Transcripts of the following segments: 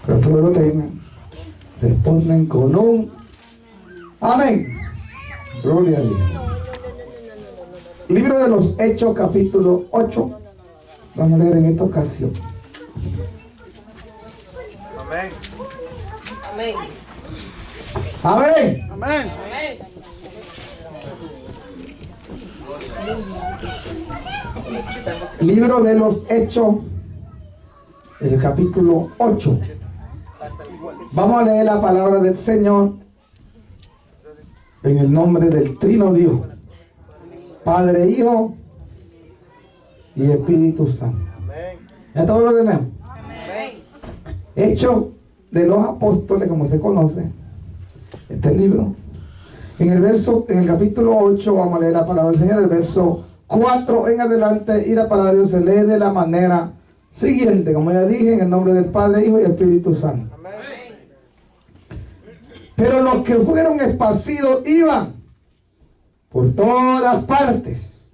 Pero todos los temas responden con un amén. Gloria a Dios. Libro de los Hechos, capítulo 8. Vamos a leer en esta ocasión. Amén. Amén. Amén. Libro de los Hechos, el capítulo 8. Vamos a leer la palabra del Señor en el nombre del Trino Dios, Padre, Hijo y Espíritu Santo. ¿Ya todos lo tenemos? Hechos de los Apóstoles, como se conoce, este libro. En el capítulo 8 vamos a leer la palabra del Señor, el verso 4 en adelante, y la palabra de Dios se lee de la manera siguiente, como ya dije, en el nombre del Padre, Hijo y Espíritu Santo. Pero los que fueron esparcidos iban por todas partes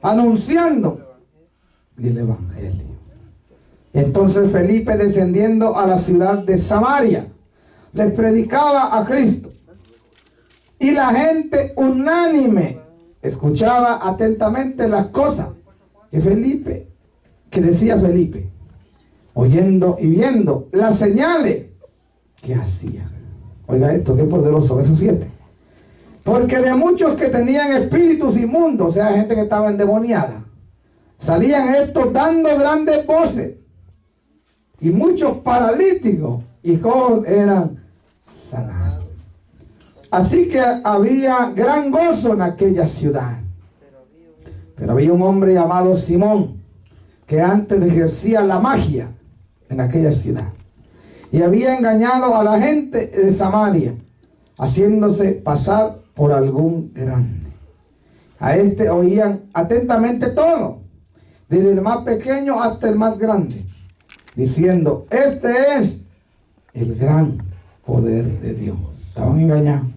anunciando el Evangelio. Entonces Felipe, descendiendo a la ciudad de Samaria, les predicaba a Cristo, y la gente unánime escuchaba atentamente las cosas que decía Felipe, oyendo y viendo las señales que hacía. Oiga esto, qué poderoso, verso 7. Porque de muchos que tenían espíritus inmundos, o sea, gente que estaba endemoniada, salían estos dando grandes voces, y muchos paralíticos y cojos eran sanados. Así que había gran gozo en aquella ciudad. Pero había un hombre llamado Simón, que antes ejercía la magia en aquella ciudad, y había engañado a la gente de Samaria, haciéndose pasar por algún grande. A este oían atentamente todo, desde el más pequeño hasta el más grande, diciendo: este es el gran poder de Dios. Estaban engañados.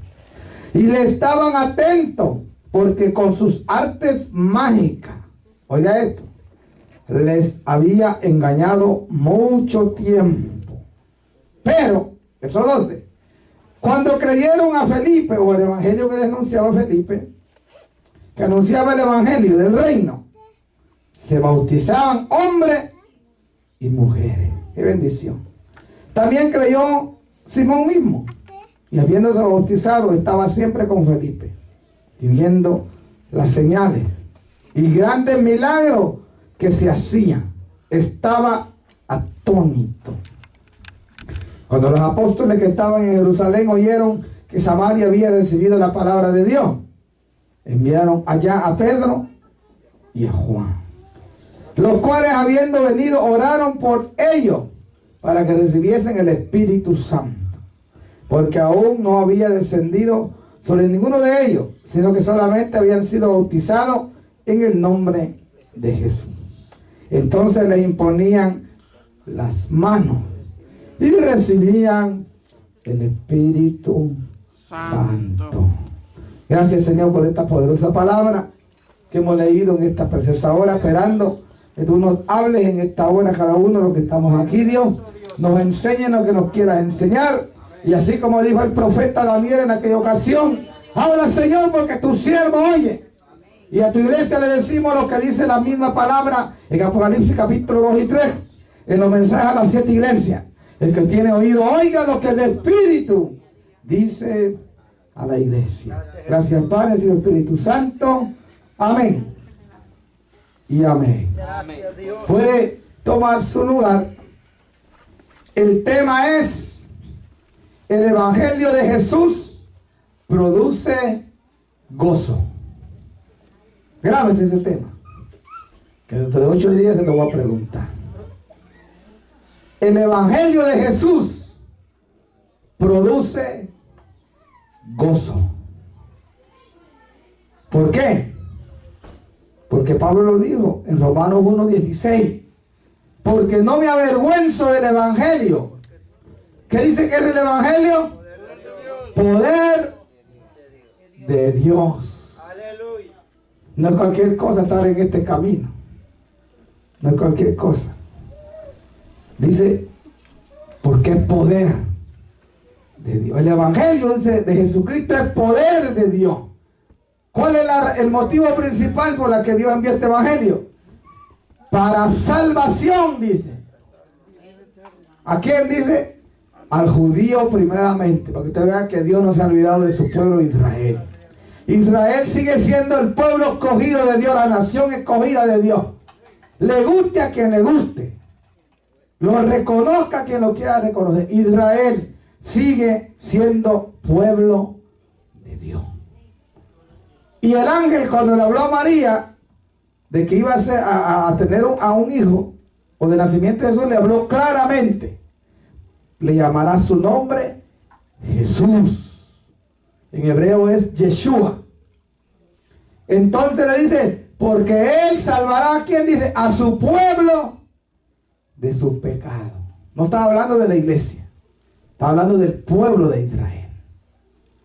Y le estaban atentos, porque con sus artes mágicas, oiga esto, les había engañado mucho tiempo. Pero, verso 12, cuando creyeron a Felipe, o el evangelio que denunciaba Felipe, que anunciaba el evangelio del reino, se bautizaban hombres y mujeres. ¡Qué bendición! También creyó Simón mismo, y habiéndose bautizado estaba siempre con Felipe, y viendo las señales y grandes milagros que se hacían, estaba atónito. Cuando los apóstoles que estaban en Jerusalén oyeron que Samaria había recibido la palabra de Dios, enviaron allá a Pedro y a Juan, los cuales, habiendo venido, oraron por ellos para que recibiesen el Espíritu Santo, porque aún no había descendido sobre ninguno de ellos, sino que solamente habían sido bautizados en el nombre de Jesús. Entonces les imponían las manos y recibían el Espíritu Santo. Gracias, Señor, por esta poderosa palabra que hemos leído en esta preciosa hora, esperando que tú nos hables en esta hora, cada uno de los que estamos aquí, Dios, nos enseñe lo que nos quieras enseñar. Y así como dijo el profeta Daniel en aquella ocasión: habla, Señor, porque tu siervo oye. Y a tu iglesia le decimos lo que dice la misma palabra en Apocalipsis capítulo 2 y 3, en los mensajes a las 7 iglesias: el que tiene oído, oiga lo que el Espíritu dice a la iglesia. Gracias, Padre y Espíritu Santo. Amén y amén. Puede tomar su lugar. El tema es: el Evangelio de Jesús produce gozo. Grábese ese tema, que dentro de 8 días se lo voy a preguntar. El Evangelio de Jesús produce gozo. ¿Por qué? Porque Pablo lo dijo en Romanos 1:16: porque no me avergüenzo del Evangelio. ¿Qué dice que es el Evangelio? Poder de Dios. No es cualquier cosa estar en este camino. No es cualquier cosa. Dice porque es poder de Dios. El Evangelio de Jesucristo es poder de Dios. ¿Cuál es el motivo principal por el que Dios envió este Evangelio? Para salvación, dice. ¿A quién dice? Al judío primeramente, para que usted vea que Dios no se ha olvidado de su pueblo Israel. Israel sigue siendo el pueblo escogido de Dios, la nación escogida de Dios. Le guste a quien le guste, lo reconozca a quien lo quiera reconocer. Israel sigue siendo pueblo de Dios. Y el ángel, cuando le habló a María de que iba a tener a un hijo, o de nacimiento de Jesús, le habló claramente. Le llamará su nombre Jesús. En hebreo es Yeshua. Entonces le dice, porque él salvará a quien dice, a su pueblo de sus pecados. No estaba hablando de la iglesia, estaba hablando del pueblo de Israel.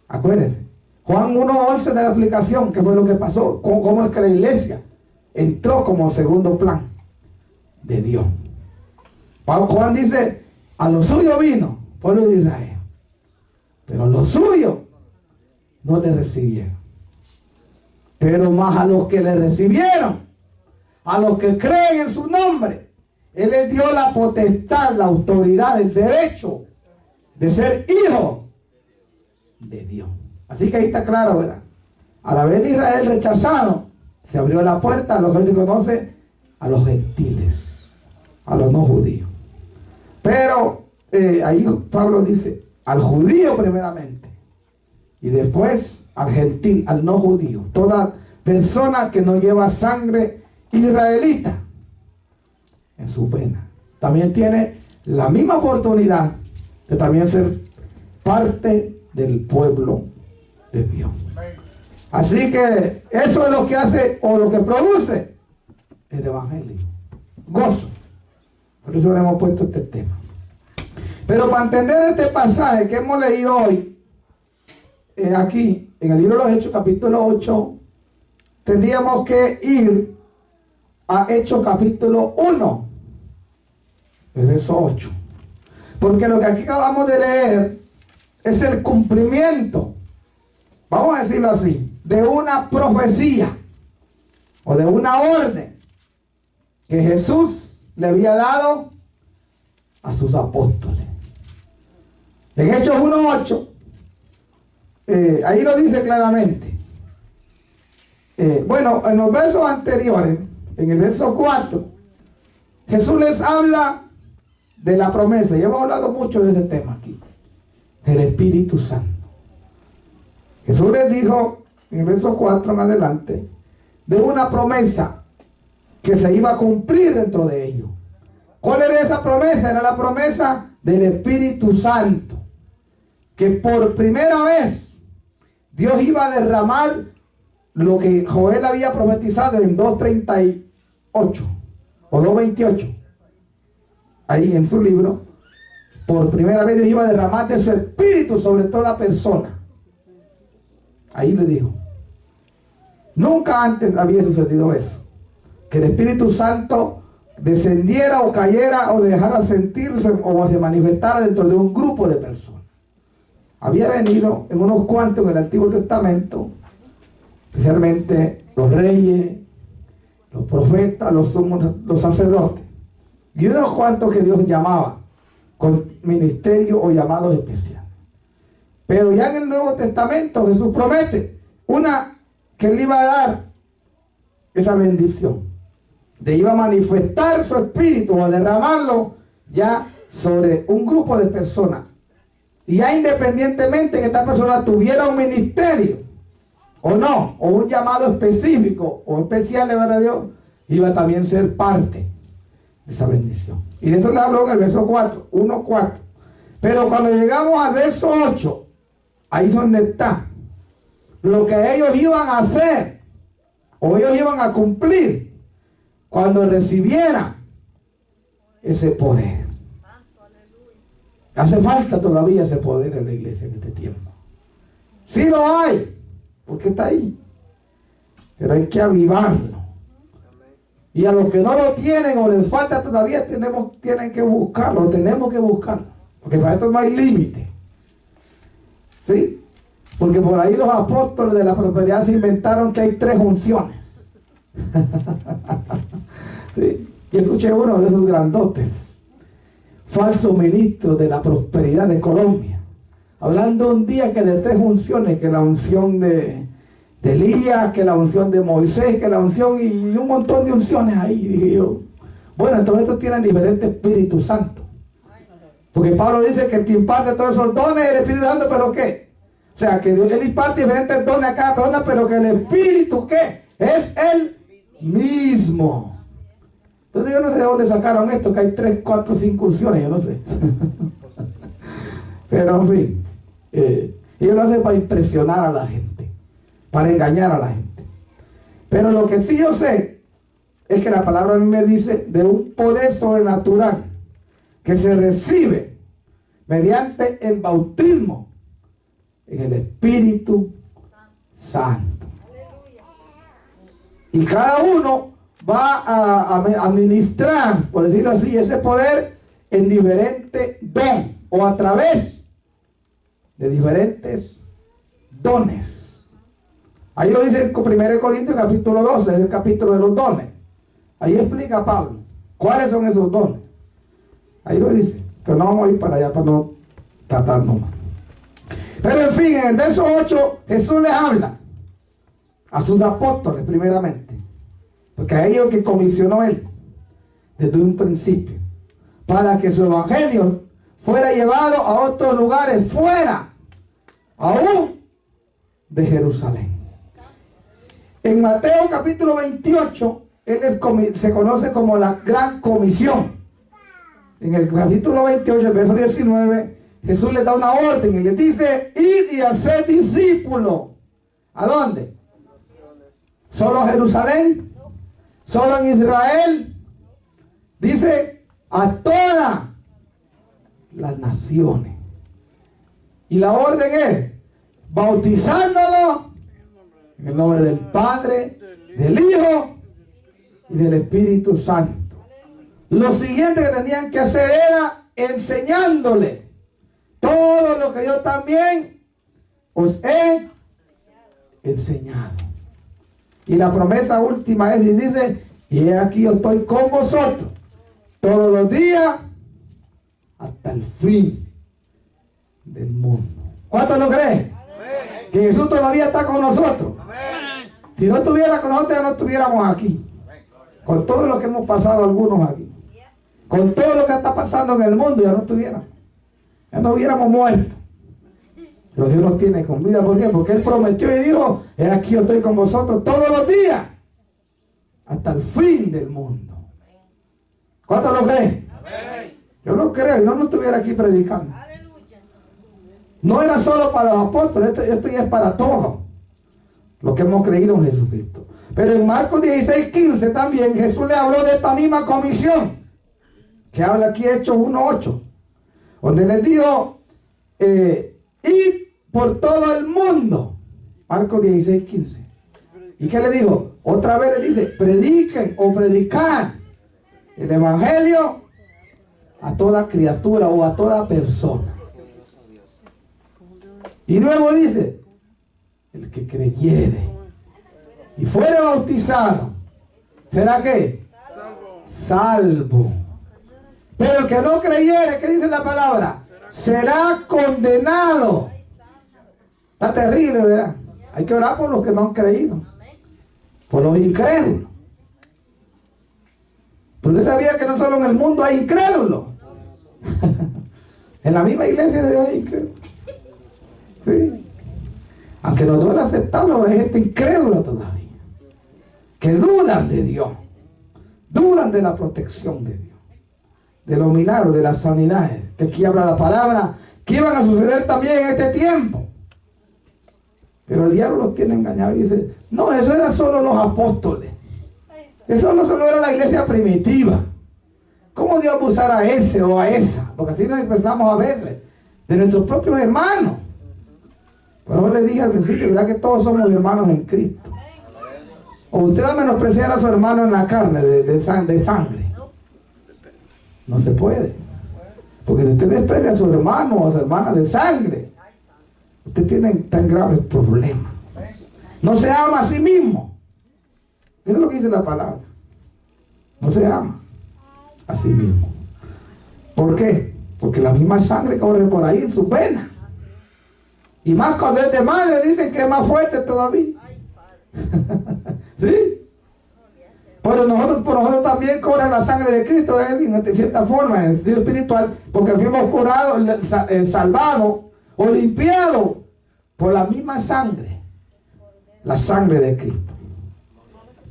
Acuérdense, Juan 1:11 de la aplicación, ¿qué fue lo que pasó? ¿Cómo es que la iglesia entró como segundo plan de Dios? Juan dice, a lo suyo vino, pueblo de Israel, pero a lo suyo no le recibieron. Pero más a los que le recibieron, a los que creen en su nombre, Él les dio la potestad, la autoridad, el derecho de ser hijos de Dios. Así que ahí está claro, ¿verdad? Al haber Israel rechazado, se abrió la puerta a lo que se conoce a los gentiles, a los no judíos. Pero ahí Pablo dice, al judío primeramente, y después al gentil, al no judío. Toda persona que no lleva sangre israelita en su pena, también tiene la misma oportunidad de también ser parte del pueblo de Dios. Así que eso es lo que hace o lo que produce el Evangelio. Gozo. Por eso le hemos puesto este tema. Pero para entender este pasaje que hemos leído hoy, aquí en el libro de los Hechos, capítulo 8, tendríamos que ir a Hechos, capítulo 1, el verso 8. Porque lo que aquí acabamos de leer es el cumplimiento, vamos a decirlo así, de una profecía o de una orden que Jesús le había dado a sus apóstoles. En Hechos 1:8, ahí lo dice claramente. Bueno, en los versos anteriores, en el verso 4, Jesús les habla de la promesa. Y hemos hablado mucho de este tema aquí, del Espíritu Santo. Jesús les dijo, en el verso 4 en adelante, de una promesa que se iba a cumplir dentro de ellos. ¿Cuál era esa promesa? Era la promesa del Espíritu Santo, que por primera vez Dios iba a derramar lo que Joel había profetizado en 2:38 o 2:28. Ahí en su libro, por primera vez Dios iba a derramar de su Espíritu sobre toda persona. Ahí le dijo. Nunca antes había sucedido eso, que el Espíritu Santo descendiera o cayera o dejara sentirse o se manifestara dentro de un grupo de personas. Había venido en unos cuantos en el Antiguo Testamento, especialmente los reyes, los profetas, los sacerdotes, y unos cuantos que Dios llamaba con ministerio o llamados especiales. Pero ya en el Nuevo Testamento Jesús promete que Él iba a dar esa bendición, de iba a manifestar su espíritu o a derramarlo ya sobre un grupo de personas. Y ya independientemente que esta persona tuviera un ministerio o no, o un llamado específico o especial de ver a Dios, iba a también ser parte de esa bendición. Y de eso le habló en el verso 4, 1:4. Pero cuando llegamos al verso 8, ahí es donde está lo que ellos iban a hacer o ellos iban a cumplir cuando recibieran ese poder. Hace falta todavía ese poder en la iglesia en este tiempo. Sí lo hay, porque está ahí, pero hay que avivarlo. Y a los que no lo tienen o les falta todavía, tienen que buscarlo, tenemos que buscarlo. Porque para esto no hay límite. ¿Sí? Porque por ahí los apóstoles de la prosperidad se inventaron que hay 3 unciones. ¿Sí? Yo escuché uno de esos grandotes, falso ministro de la prosperidad de Colombia, hablando un día que de 3 unciones, que la unción de Elías, que la unción de Moisés, que la unción y un montón de unciones ahí. Y dije yo, bueno, entonces estos tienen diferentes Espíritu Santo. Porque Pablo dice que el que imparte todos esos dones es el Espíritu Santo, pero ¿qué? O sea, que Él imparte diferentes dones a cada persona, pero que el Espíritu, ¿qué? Es el mismo. Entonces yo no sé de dónde sacaron esto, que hay 3, 4, 5 unciones, yo no sé. Pero en fin, ellos lo hacen para impresionar a la gente, para engañar a la gente. Pero lo que sí yo sé es que la palabra a mí me dice de un poder sobrenatural que se recibe mediante el bautismo en el Espíritu Santo. Y cada uno va a administrar, por decirlo así, ese poder en diferente don o a través de diferentes dones. Ahí lo dice en 1 Corintios capítulo 12, es el capítulo de los dones. Ahí explica Pablo cuáles son esos dones. Ahí lo dice, pero no vamos a ir para allá para no tratarnos más. Pero en fin, en el verso 8 Jesús les habla a sus apóstoles primeramente, porque a ellos que comisionó Él desde un principio, para que su evangelio fuera llevado a otros lugares fuera aún de Jerusalén. En Mateo capítulo 28 se conoce como la gran comisión. En el capítulo 28, el verso 19, Jesús les da una orden y les dice: id y haced discípulos. ¿A dónde? ¿Solo a Jerusalén? ¿Solo en Israel? Dice: a todas las naciones. Y la orden es: bautizándolo en el nombre del Padre, del Hijo y del Espíritu Santo. Lo siguiente que tenían que hacer era enseñándole todo lo que yo también os he enseñado. Y la promesa última es, y dice: y he aquí yo estoy con vosotros todos los días hasta el fin del mundo. ¿Cuántos lo creen? Que Jesús todavía está con nosotros. Si no estuviera con nosotros, ya no estuviéramos aquí. Con todo lo que hemos pasado algunos aquí, con todo lo que está pasando en el mundo, ya no estuviéramos, ya no hubiéramos muerto. Pero Dios nos tiene con vida. ¿Por qué? Porque Él prometió y dijo: he aquí yo estoy con vosotros todos los días hasta el fin del mundo. ¿Cuántos lo creen? Yo lo creo, y no estuviera aquí predicando. No era solo para los apóstoles, esto ya es para todos los que hemos creído en Jesucristo. Pero en Marcos 16:15 también Jesús le habló de esta misma comisión que habla aquí, Hechos 1:8, donde les dijo: id por todo el mundo. Marcos 16:15. ¿Y qué le dijo? Otra vez le dice: prediquen o predicar el evangelio a toda criatura o a toda persona. Y luego dice: el que creyere y fuere bautizado será ¿qué? Salvo. Pero el que no creyere, ¿qué dice la palabra? Será condenado. Está terrible, ¿verdad? Hay que orar por los que no han creído, por los incrédulos. Pero usted sabía que no solo en el mundo hay incrédulos. En la misma iglesia de hoy hay incrédulos. Sí. Aunque nos duele aceptarlo, hay gente incrédula todavía, que dudan de Dios, dudan de la protección de Dios, de los milagros, de las sanidades, que aquí habla la palabra, que iban a suceder también en este tiempo. Pero el diablo los tiene engañados y dice: no, eso era solo los apóstoles, eso no solo era la iglesia primitiva. ¿Cómo Dios va a usar a ese o a esa? Porque así nos empezamos a verle, de nuestros propios hermanos. Pero le dije al principio, ¿verdad que todos somos hermanos en Cristo? ¿O usted va a menospreciar a su hermano en la carne, de sangre? No se puede. Porque si usted desprecia a su hermano o a su hermana de sangre, usted tiene tan graves problemas. No se ama a sí mismo. Eso es lo que dice la palabra. No se ama a sí mismo. ¿Por qué? Porque la misma sangre corre por ahí en sus venas. Y más cuando es de madre, dicen que es más fuerte todavía. ¿Sí? Pero por nosotros también corre la sangre de Cristo, de cierta forma, en el sentido espiritual, porque fuimos curados, salvados o limpiados por la misma sangre, la sangre de Cristo.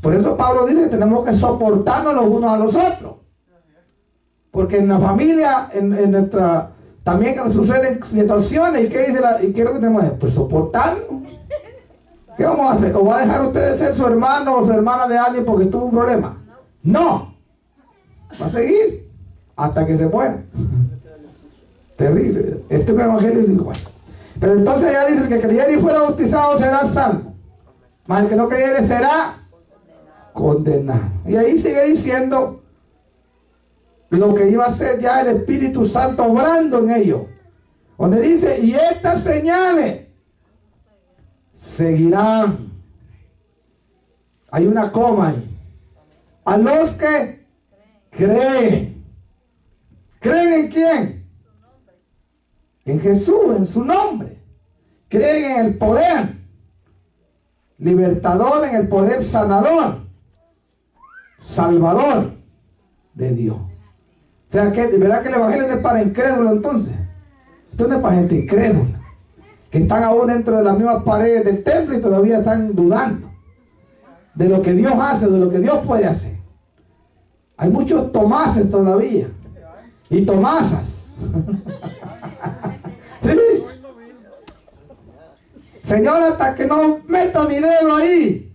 Por eso Pablo dice que tenemos que soportarnos los unos a los otros. Porque en la familia, en nuestra, también suceden situaciones. ¿Y qué dice y qué es lo que tenemos que hacer? Pues soportarnos. ¿Qué vamos a hacer? ¿O va a dejar usted de ser su hermano o su hermana de alguien porque tuvo un problema? No. Va a seguir hasta que se muera. Terrible. Este evangelio es igual. Pero entonces ya dice: el que creyere y fuera bautizado será salvo, mas el que no creyere será condenado. Y ahí sigue diciendo lo que iba a ser ya el Espíritu Santo obrando en ellos, donde dice: y estas señales seguirán. Hay una coma ahí. A los que creen. ¿Creen en quién? En Jesús, en su nombre. Creen en el poder libertador, en el poder sanador, salvador de Dios. O sea, que de verdad que el evangelio no es para incrédulos. Entonces esto no es para gente incrédula, que están aún dentro de las mismas paredes del templo y todavía están dudando de lo que Dios hace, de lo que Dios puede hacer. Hay muchos Tomases todavía y Tomasas. ¿Sí? Señor, hasta que no meta mi dedo ahí,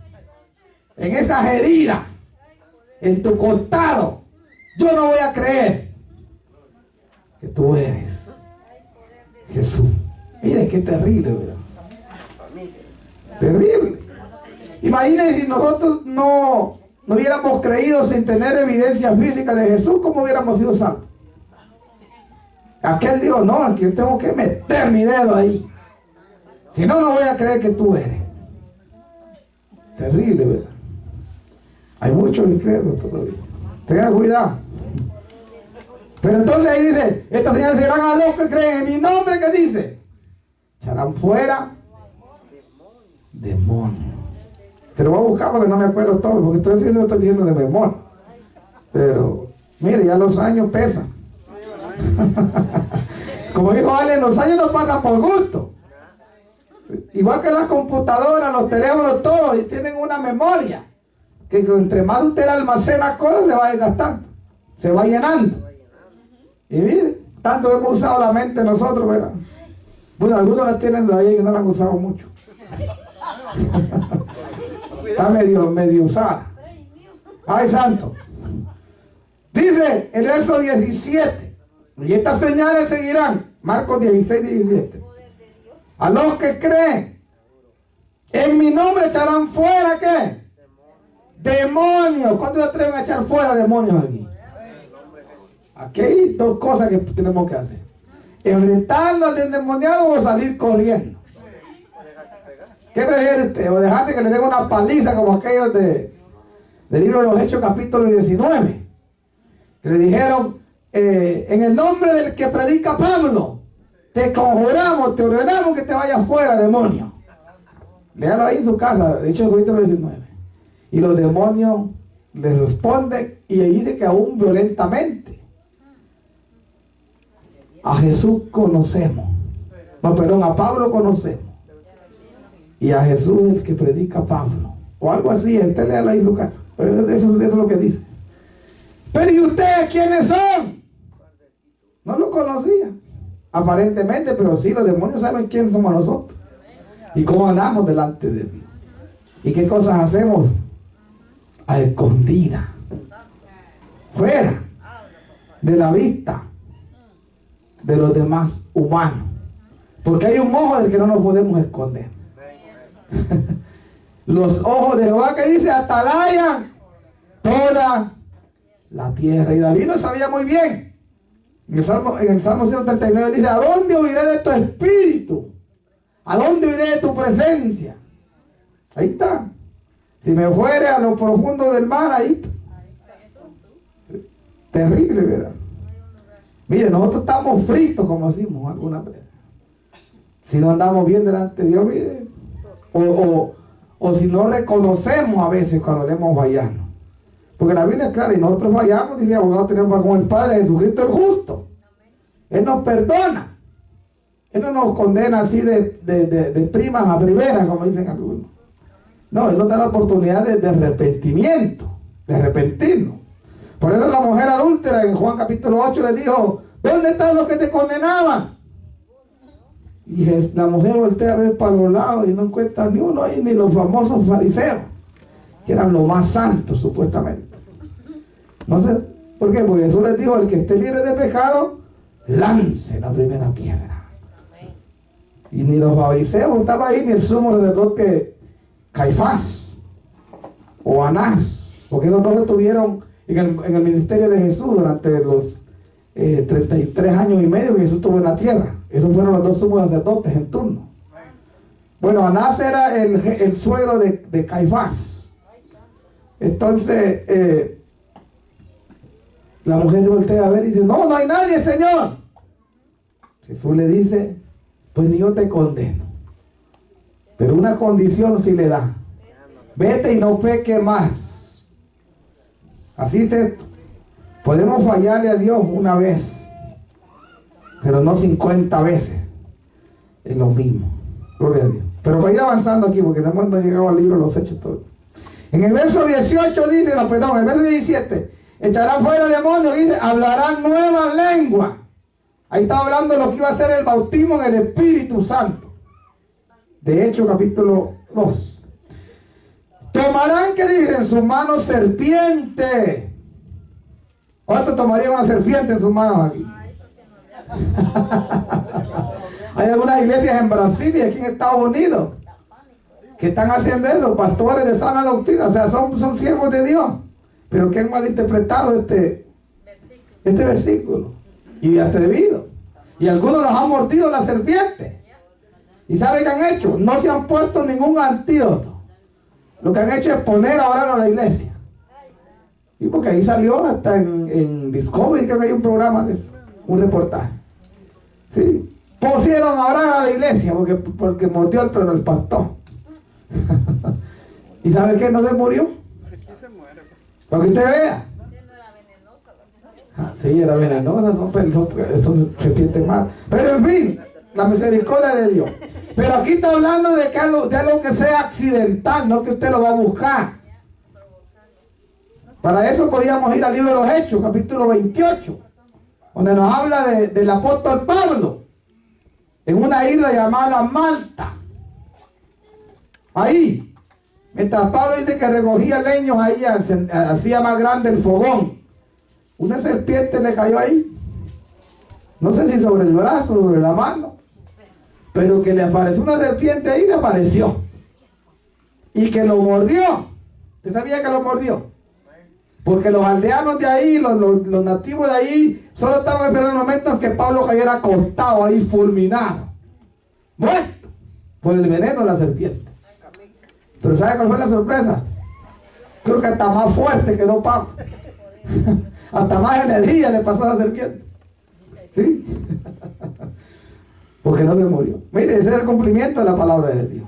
en esas heridas, en tu costado, yo no voy a creer que tú eres Jesús. Mire qué terrible, ¿verdad? Terrible. Imagínense si nosotros no hubiéramos creído sin tener evidencia física de Jesús, ¿cómo hubiéramos sido salvos? Aquel dijo: no, aquí yo tengo que meter mi dedo ahí, si no, no voy a creer que tú eres. Terrible, ¿verdad? Hay muchos incrédulos todavía. Tengan cuidado. Pero entonces ahí dice: estas señales serán a los que creen en mi nombre. ¿Qué dice? Echarán fuera demonios. Te lo voy a buscar porque no me acuerdo todo, porque estoy diciendo de memoria. Pero mire, ya los años pesan. Como dijo Ale, los años no pasan por gusto. Igual que las computadoras, los teléfonos, todos, y tienen una memoria que entre más usted almacena cosas, se va desgastando, se va llenando. Y mire, tanto hemos usado la mente nosotros, ¿verdad? Bueno, algunos la tienen de ahí que no la han usado mucho. Está medio usada. Ay, santo. Dice el verso 17: y estas señales seguirán. Marcos 16, 17. A los que creen en mi nombre echarán fuera, ¿qué? Demonios. ¿Cuándo se atreven a echar fuera demonios aquí? Aquí hay dos cosas que tenemos que hacer: enfrentarlo al endemoniado o salir corriendo. ¿Qué prefiere usted? ¿O dejarse que le den una paliza como aquellos del libro de los Hechos, capítulo 19? Que le dijeron: en el nombre del que predica Pablo, te conjuramos, te ordenamos que te vayas fuera, demonio. Léalo ahí en su casa, Hechos capítulo 19. Y los demonios le responden y dice que aún violentamente. A Jesús conocemos. No, perdón, a Pablo conocemos. Y a Jesús el que predica Pablo. O algo así, usted léalo ahí en su casa. Pero eso es lo que dice. Pero ¿y ustedes quiénes son? No lo conocían. Aparentemente, pero sí, los demonios saben quiénes somos nosotros. Y cómo andamos delante de Dios. Y qué cosas hacemos a escondida. Fuera de la vista de los demás humanos. Porque hay un ojo del que no nos podemos esconder. Los ojos de Jehová, que dice, atalayan toda la tierra. Y David lo sabía muy bien. En el Salmo 139 dice: ¿a dónde huiré de tu espíritu? ¿A dónde huiré de tu presencia? Ahí está. Si me fuere a lo profundo del mar, ahí está. Terrible, ¿verdad? Mire, nosotros estamos fritos, como decimos alguna vez. Si no andamos bien delante de Dios, mire. O si no reconocemos a veces cuando debemos fallarnos. Porque la Biblia es clara, y nosotros fallamos, dice abogado, tenemos con el Padre Jesucristo el justo. Él nos perdona. Él no nos condena así de primas a primeras, como dicen algunos. No, Él nos da la oportunidad de arrepentimiento, de arrepentirnos. Por eso la mujer adúltera en Juan capítulo 8 le dijo: ¿dónde están los que te condenaban? Y la mujer voltea a ver para los lados y no encuentra ni uno ahí, ni los famosos fariseos, que eran los más santos supuestamente. No sé por qué, porque Jesús les dijo: el que esté libre de pecado, lance la primera piedra. Y ni los fariseos estaban ahí, ni el sumo sacerdote Caifás o Anás, porque esos dos estuvieron en el ministerio de Jesús durante los 33 años y medio que Jesús estuvo en la tierra. Esos fueron los dos sumos sacerdotes en turno. Bueno, Anás era el suegro de Caifás. Entonces la mujer voltea a ver y dice: no hay nadie, Señor. Jesús le dice: pues ni yo te condeno, pero una condición sí le da: vete y no peque más. Así es esto. Podemos fallarle a Dios una vez, pero no 50 veces. Es lo mismo. Gloria a Dios. Pero para ir avanzando aquí, porque no hemos llegado al libro de los Hechos todos. En el verso 18 dice, el verso 17: echarán fuera demonios, dice, hablarán nuevas lenguas. Ahí está hablando de lo que iba a ser el bautismo en el Espíritu Santo. De Hechos capítulo 2. Tomarán, que dice, en sus manos serpiente. ¿Cuánto tomaría una serpiente en sus manos aquí? Hay algunas iglesias en Brasil y aquí en Estados Unidos que están haciendo eso, pastores de sana doctrina, o sea, son siervos de Dios, pero que han malinterpretado este versículo y de atrevido. Y algunos los han mordido la serpiente. ¿Y saben qué han hecho? No se han puesto ningún antídoto. Lo que han hecho es poner a orar a la iglesia. Y porque ahí salió hasta en Discovery, creo que hay un programa de eso, un reportaje. Sí. Pusieron a orar a la iglesia porque mordió el pastor. ¿Y sabe qué? No se murió. Para que usted vea. Sí, era venenosa, son serpientes más. Pero en fin, la misericordia de Dios. Pero aquí está hablando de algo que sea accidental, no que usted lo va a buscar. Para eso podíamos ir al libro de los Hechos, capítulo 28, donde nos habla del apóstol Pablo, en una isla llamada Malta. Ahí, mientras Pablo dice que recogía leños, ahí hacía más grande el fogón. Una serpiente le cayó ahí. No sé si sobre el brazo, sobre la mano, pero que le apareció una serpiente ahí, le apareció. Y que lo mordió. ¿Usted sabía que lo mordió? Porque los aldeanos de ahí, los nativos de ahí, solo estaban esperando el momento en que Pablo cayera acostado ahí, fulminado, muerto, por el veneno de la serpiente. Pero ¿sabe cuál fue la sorpresa? Creo que hasta más fuerte quedó Pablo. Hasta más energía le pasó a la serpiente. ¿Sí? Porque no se murió. Mire, ese es el cumplimiento de la palabra de Dios.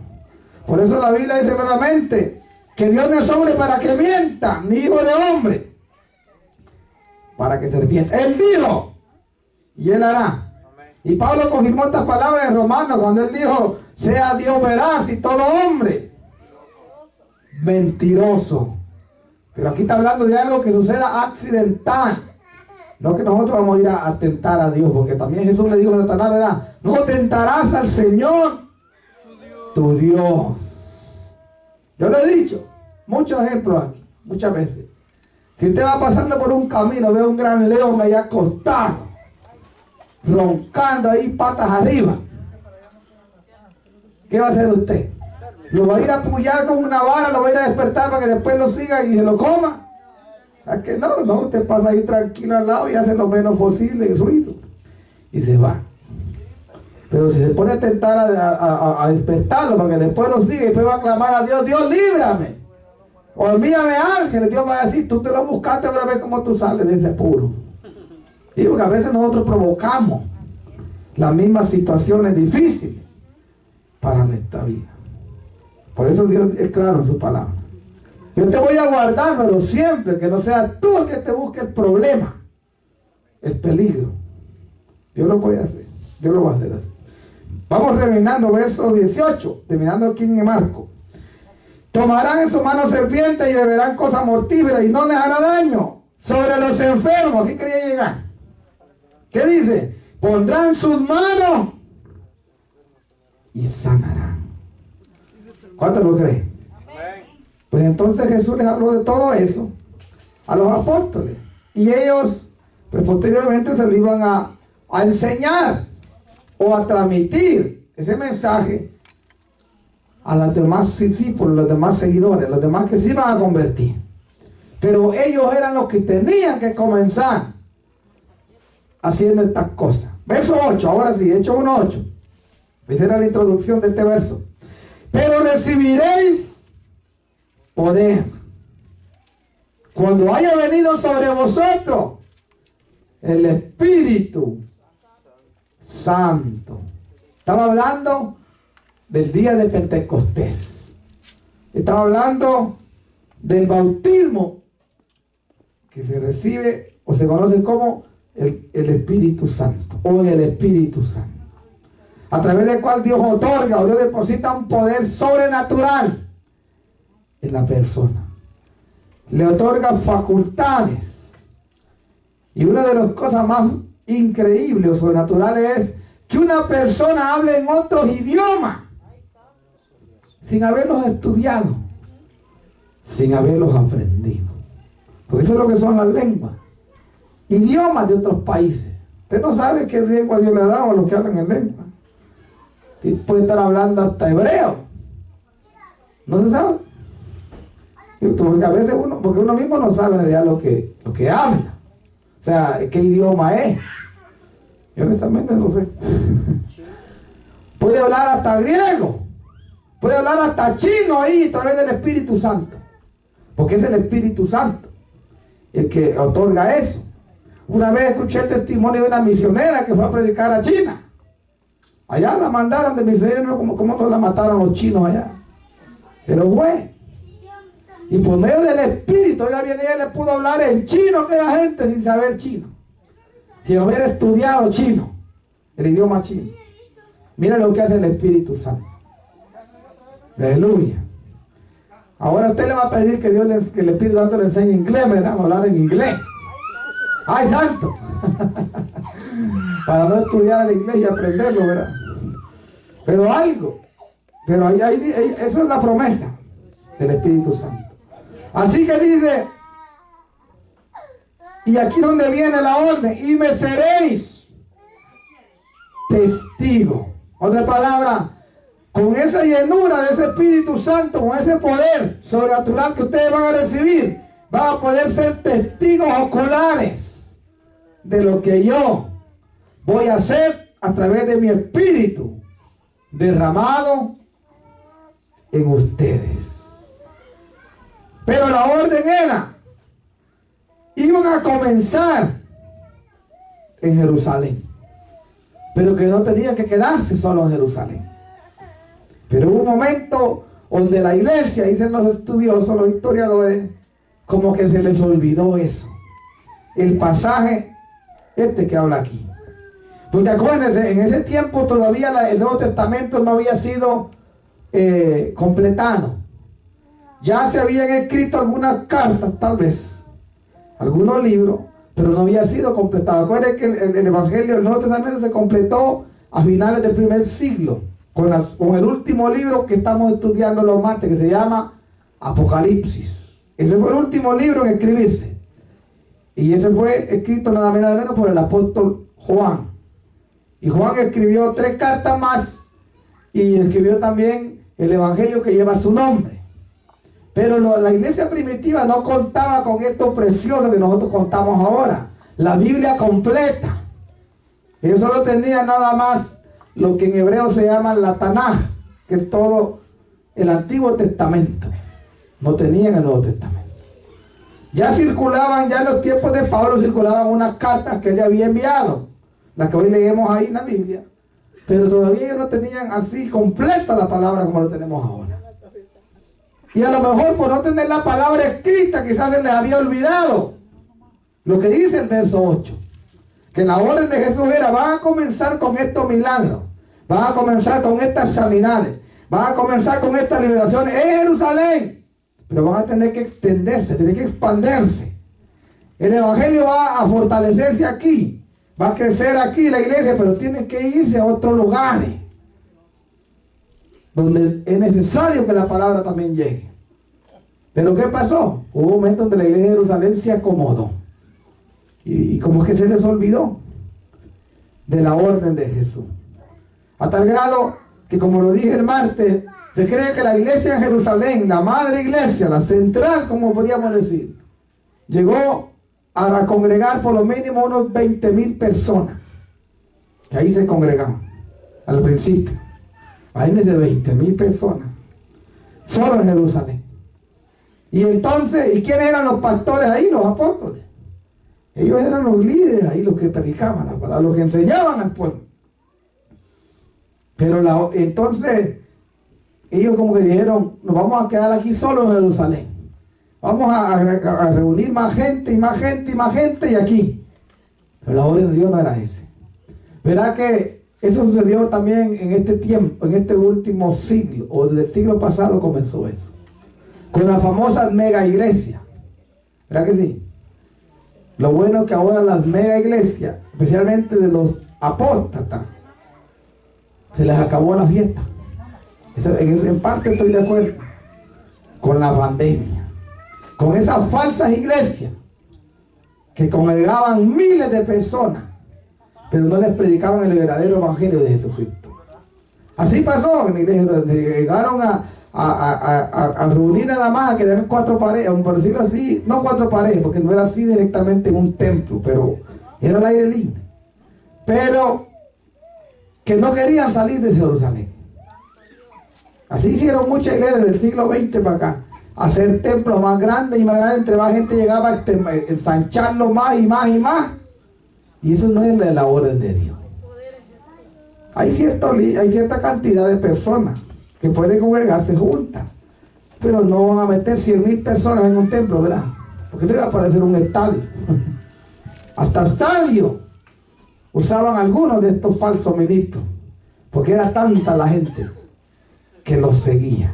Por eso la Biblia dice claramente que Dios no es hombre para que mienta, ni hijo de hombre para que se arrepienta. Él dijo y Él hará. Y Pablo confirmó estas palabras en Romanos cuando él dijo: sea Dios veraz y todo hombre mentiroso. Pero aquí está hablando de algo que suceda accidental. No que nosotros vamos a ir a tentar a Dios, porque también Jesús le dijo a Satanás, ¿verdad? No tentarás al Señor tu Dios. Yo le he dicho muchos ejemplos aquí, muchas veces. Si usted va pasando por un camino, ve un gran león allá acostado, roncando ahí patas arriba, ¿qué va a hacer usted? ¿Lo va a ir a apoyar con una vara, lo va a ir a despertar para que después lo siga y se lo coma? ¿A que no? No, usted pasa ahí tranquilo al lado y hace lo menos posible el ruido. Y se va. Pero si se pone a tentar a despertarlo para que después lo siga y después va a clamar a Dios, Dios líbrame. O envíame ángeles, Dios va a decir, tú te lo buscaste, ahora ve cómo tú sales de ese apuro. Digo que a veces nosotros provocamos las mismas situaciones difíciles para nuestra vida. Por eso Dios es claro en su palabra. Yo te voy a guardar, pero siempre que no sea tú el que te busque el problema, el peligro. Dios lo puede hacer. Dios lo va a hacer así. Vamos terminando verso 18, terminando aquí en Marco. Tomarán en su mano serpientes y beberán cosas mortíferas y no les hará daño. Sobre los enfermos, ¿qué quería llegar? ¿Qué dice? Pondrán sus manos y sanarán. ¿Cuántos lo creen? Pues entonces Jesús les habló de todo eso a los apóstoles. Y ellos, pues posteriormente se lo iban a enseñar o a transmitir ese mensaje a los demás discípulos, los demás seguidores, los demás que se iban a convertir. Pero ellos eran los que tenían que comenzar haciendo estas cosas. Verso 8, ahora sí, Hechos 1:8. Esa era la introducción de este verso. Pero recibiréis poder cuando haya venido sobre vosotros el Espíritu Santo. Estaba hablando del día de Pentecostés. Estaba hablando del bautismo que se recibe o se conoce como el Espíritu Santo o el Espíritu Santo, a través del cual Dios otorga o Dios deposita un poder sobrenatural en la persona. Le otorga facultades. Y una de las cosas más increíbles o sobrenaturales es que una persona hable en otros idiomas sin haberlos estudiado, sin haberlos aprendido. Porque eso es lo que son las lenguas. Idiomas de otros países. Usted no sabe qué lengua Dios le ha dado a los que hablan en lengua. Y puede estar hablando hasta hebreo. ¿No se sabe? Porque a veces porque uno mismo no sabe en realidad lo que habla. O sea, qué idioma es. Yo honestamente no sé. Puede hablar hasta griego. Puede hablar hasta chino ahí a través del Espíritu Santo. Porque es el Espíritu Santo el que otorga eso. Una vez escuché el testimonio de una misionera que fue a predicar a China. Allá la mandaron de misionera, como no la mataron los chinos allá. Pero fue. Y por medio del Espíritu, oiga bien, ella le pudo hablar en chino a aquella gente sin saber chino. Sin haber estudiado chino, el idioma chino. Mira lo que hace el Espíritu Santo. Aleluya. Ahora usted le va a pedir que que el Espíritu Santo le enseñe inglés, ¿verdad? A hablar en inglés. ¡Ay, santo! Para no estudiar el inglés y aprenderlo, ¿verdad? Pero eso es la promesa del Espíritu Santo. Así que dice, y aquí donde viene la orden, y me seréis testigo. Otra palabra, con esa llenura de ese Espíritu Santo, con ese poder sobrenatural que ustedes van a recibir, van a poder ser testigos oculares de lo que yo voy a hacer a través de mi Espíritu derramado en ustedes. Pero la orden era, iban a comenzar en Jerusalén, pero que no tenían que quedarse solo en Jerusalén. Pero hubo un momento donde la iglesia, dicen los estudiosos, los historiadores, como que se les olvidó eso. El pasaje que habla aquí. Porque acuérdense, en ese tiempo todavía el Nuevo Testamento no había sido completado. Ya se habían escrito algunas cartas, tal vez, algunos libros, pero no había sido completado. Acuérdense que el Evangelio, el Nuevo Testamento se completó a finales del primer siglo, con el último libro que estamos estudiando los martes, que se llama Apocalipsis. Ese fue el último libro en escribirse. Y ese fue escrito nada menos por el apóstol Juan. Y Juan escribió 3 cartas más y escribió también el Evangelio que lleva su nombre. Pero la iglesia primitiva no contaba con esto precioso que nosotros contamos ahora. La Biblia completa. Ellos solo tenían nada más lo que en hebreo se llama la Tanaj, que es todo el Antiguo Testamento. No tenían el Nuevo Testamento. Ya circulaban, ya en los tiempos de Pablo circulaban unas cartas que él había enviado, las que hoy leemos ahí en la Biblia. Pero todavía ellos no tenían así completa la palabra como lo tenemos ahora. Y a lo mejor por no tener la palabra escrita quizás se les había olvidado lo que dice el verso 8. Que la orden de Jesús era: van a comenzar con estos milagros, van a comenzar con estas sanidades, van a comenzar con estas liberaciones en Jerusalén, pero van a tener que extenderse, tienen que expandirse. El evangelio va a fortalecerse aquí, va a crecer aquí la iglesia, pero tiene que irse a otros lugares donde es necesario que la palabra también llegue. Pero ¿qué pasó? Hubo un momento donde la iglesia de Jerusalén se acomodó. Y como es que se les olvidó de la orden de Jesús. A tal grado que, como lo dije el martes, se cree que la iglesia en Jerusalén, la madre iglesia, la central, como podríamos decir, llegó a congregar por lo mínimo unos 20,000 personas. Que ahí se congregaban al principio. Imagínense, 20,000 personas solo en Jerusalén. Y entonces, ¿y quiénes eran los pastores ahí? Los apóstoles. Ellos eran los líderes ahí, los que predicaban la palabra, los que enseñaban al pueblo. Pero entonces ellos como que dijeron: nos vamos a quedar aquí solos en Jerusalén, vamos a reunir más gente y más gente y más gente y aquí. Pero la orden de Dios no era ese. Verá que eso sucedió también en este tiempo, en este último siglo, o desde el siglo pasado comenzó eso, con las famosas mega iglesias. ¿Verdad que sí? Lo bueno es que ahora las mega iglesias, especialmente de los apóstatas, se les acabó la fiesta. En parte estoy de acuerdo con la pandemia, con esas falsas iglesias que congregaban miles de personas, pero no les predicaban el verdadero evangelio de Jesucristo. Así pasó en la iglesia, llegaron a reunir nada más, a quedar 4 paredes, por decirlo así, no 4 paredes, porque no era así directamente en un templo, pero era al aire libre. Pero que no querían salir de Jerusalén. Así hicieron muchas iglesias del siglo XX para acá, hacer templos más grandes y más grandes, entre más gente llegaba a ensancharlo más y más y más. Y eso no es la orden de Dios. Hay cierta cantidad de personas que pueden congregarse juntas, pero no van a meter 100,000 personas en un templo, ¿verdad? Porque te va a parecer un estadio. Hasta estadio usaban algunos de estos falsos ministros, porque era tanta la gente que los seguía.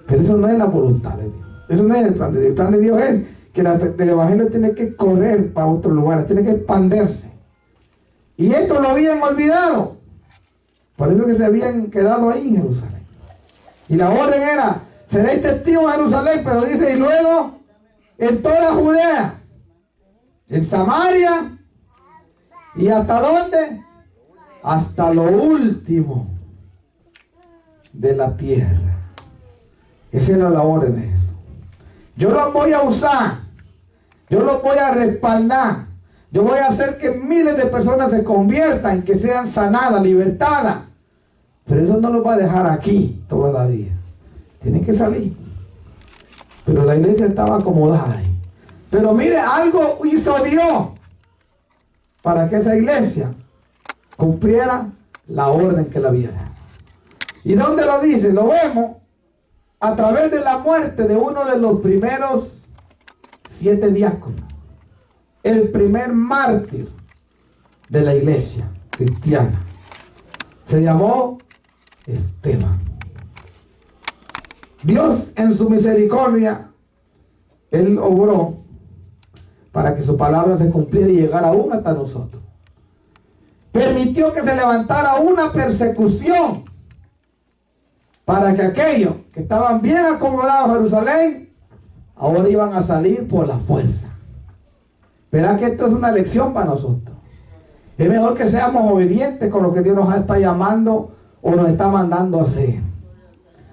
Pero eso no es la voluntad de Dios, eso no es el plan de Dios. El plan de Dios es que el evangelio tiene que correr para otros lugares, tiene que expandirse. Y esto lo habían olvidado, por eso que se habían quedado ahí en Jerusalén. Y la orden era: seréis testigos en Jerusalén, pero dice, y luego en toda Judea, en Samaria, ¿y hasta dónde? Hasta lo último de la tierra. Esa era la orden de Jesús. Yo los voy a usar, yo los voy a respaldar, yo voy a hacer que miles de personas se conviertan, que sean sanadas, libertadas. Pero eso no lo va a dejar aquí toda la vida. Tienen que salir. Pero la iglesia estaba acomodada ahí. Pero mire, algo hizo Dios para que esa iglesia cumpliera la orden que le había dado. ¿Y dónde lo dice? Lo vemos a través de la muerte de uno de los primeros 7 diáconos. El primer mártir de la iglesia cristiana. Se llamó Esteban. Dios en su misericordia, Él obró para que su palabra se cumpliera y llegara aún hasta nosotros. Permitió que se levantara una persecución para que aquellos que estaban bien acomodados en Jerusalén ahora iban a salir por la fuerza. Verá que esto es una lección para nosotros. Es mejor que seamos obedientes con lo que Dios nos está llamando o nos está mandando a hacer.